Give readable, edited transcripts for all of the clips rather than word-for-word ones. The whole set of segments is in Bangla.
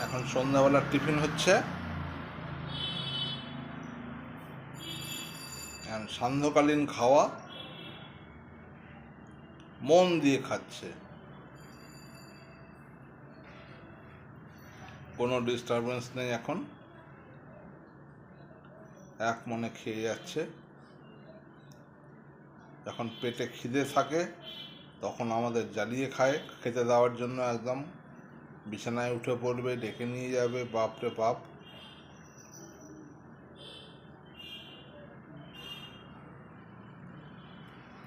এখন সন্ধ্যাবেলার টিফিন হচ্ছে, সান্ধ্যকালীন খাওয়া, মন দিয়ে খাচ্ছে, কোনো ডিস্টারবেন্স নেই। এখন এক মনে খেয়ে যাচ্ছে। যখন পেটে খিদে থাকে তখন আমাদের জ্বালিয়ে খায়, খেতে দেওয়ার জন্য একদম বিছানায় উঠে পড়বে, ডেকে নিয়ে যাবে, বাপরে বাপ।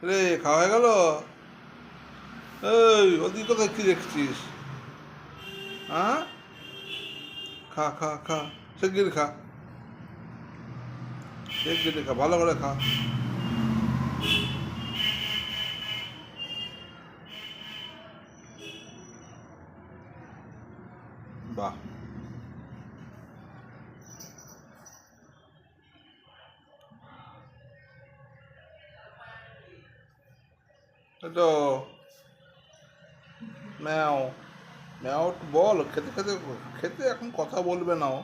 রে খাওয়া হয়ে গেল? এই ওদিকে কোথায় কি দেখছিস? হ্যাঁ, খা খা খা, শিগগির খা, শিগগির খা, ভালো করে খা। বাহ, তো ম্যাও ম্যাও, বল, খেতে খেতে খেতে এখন কথা বলবে না। ও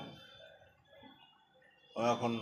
এখন